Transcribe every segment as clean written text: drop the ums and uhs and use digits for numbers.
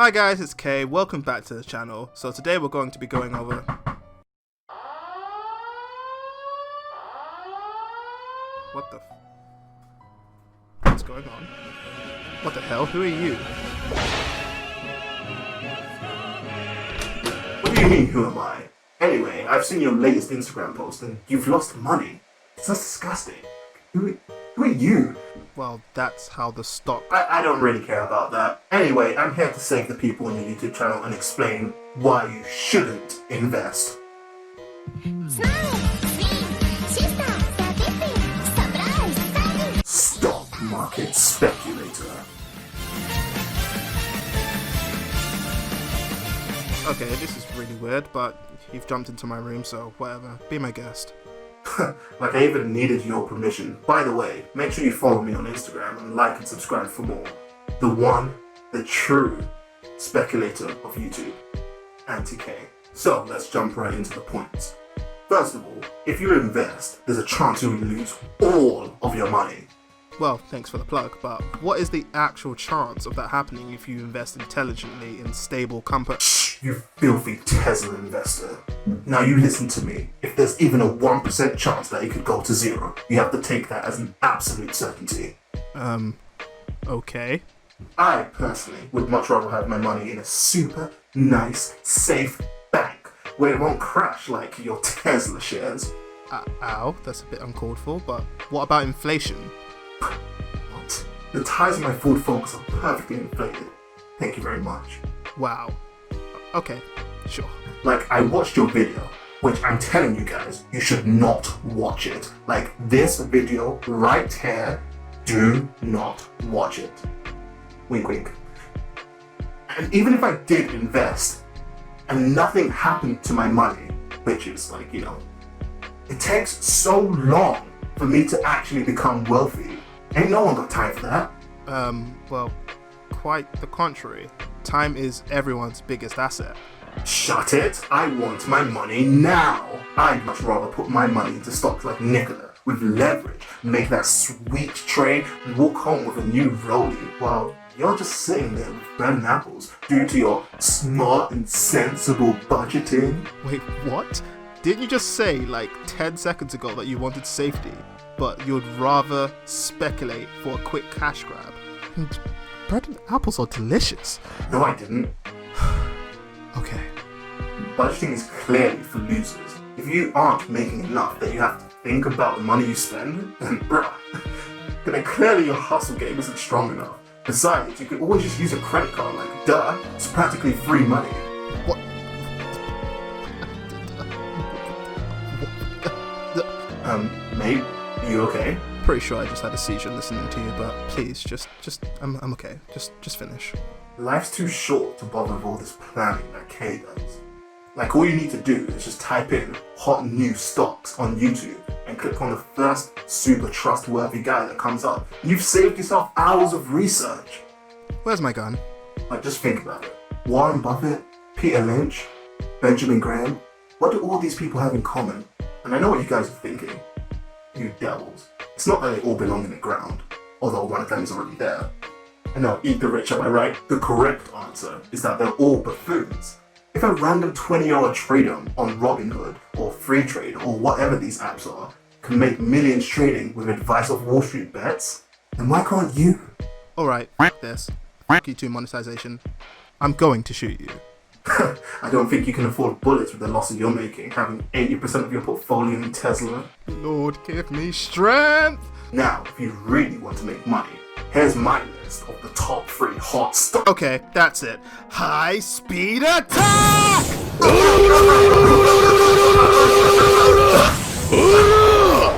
Hi guys, it's Kay. Welcome back to the channel. So today we're going to be going over... What the What's going on? What the hell? Who are you? What do you mean, who am I? Anyway, I've seen your latest Instagram post and you've lost money. That's disgusting. Who are you? Well, that's how the stock... I don't really care about that. Anyway, I'm here to save the people on your YouTube channel and explain why you shouldn't invest. Stock market speculator. Okay, this is really weird, but you've jumped into my room, so whatever. Be my guest. Like I even needed your permission. By the way, make sure you follow me on Instagram and like and subscribe for more. The one, the true speculator of YouTube, Anti-K. So let's jump right into the points. First of all, if you invest, there's a chance you'll lose all of your money. Well, thanks for the plug, but what is the actual chance of that happening if you invest intelligently in stable company? Shh, you filthy Tesla investor. Now you listen to me. If there's even a 1% chance that it could go to zero, you have to take that as an absolute certainty. Okay. I personally would much rather have my money in a super nice, safe bank where it won't crash like your Tesla shares. Ow, that's a bit uncalled for, but what about inflation? What? The ties of my Ford Focus are perfectly inflated. Thank you very much. Wow. Okay, sure. Like, I watched your video, which I'm telling you guys, you should not watch it. Like, this video right here, do not watch it. Wink, wink. And even if I did invest, and nothing happened to my money, which is like, you know, it takes so long for me to actually become wealthy. Ain't no one got time for that. Well, quite the contrary. Time is everyone's biggest asset. Shut it. I want my money now. I'd much rather put my money into stocks like Nikola with leverage, make that sweet trade, and walk home with a new rollie while you're just sitting there with bread and apples due to your smart and sensible budgeting. Wait, what? Didn't you just say like 10 seconds ago that you wanted safety, but you'd rather speculate for a quick cash grab? And bread and apples are delicious. No, I didn't. Okay. Budgeting is clearly for losers. If you aren't making enough that you have to think about the money you spend, then bruh, then clearly your hustle game isn't strong enough. Besides, you could always just use a credit card, like duh, it's practically free money. What? Mate, are you okay? Pretty sure I just had a seizure listening to you, but please, I'm okay. Just finish. Life's too short to bother with all this planning that Kay does. Like, all you need to do is just type in hot new stocks on YouTube and click on the first super trustworthy guy that comes up. You've saved yourself hours of research. Where's my gun? Like, just think about it. Warren Buffett, Peter Lynch, Benjamin Graham, what do all these people have in common? And I know what you guys are thinking. You devils. It's not that they all belong in the ground, although one of them is already there. And now, eat the rich, am I right? The correct answer is that they're all buffoons. If a random 20-year-old trader on Robinhood or Free Trade or whatever these apps are can make millions trading with advice of Wall Street bets, then why can't you? Alright, f this. F you to monetization. I'm going to shoot you. I don't think you can afford bullets with the losses you're making, having 80% of your portfolio in Tesla. Lord, give me strength! Now, if you really want to make money, here's my list of the top 3 hot stocks. Okay, that's it. High speed attack!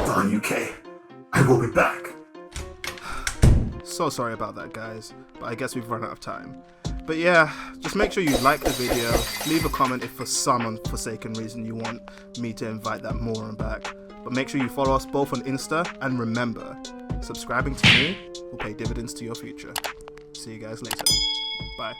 Darn UK. I will be back. So sorry about that, guys, but I guess we've run out of time. But yeah, just make sure you like the video, leave a comment if for some unforsaken reason you want me to invite that moron back. But make sure you follow us both on Insta, and remember, subscribing to me will pay dividends to your future. See you guys later. Bye.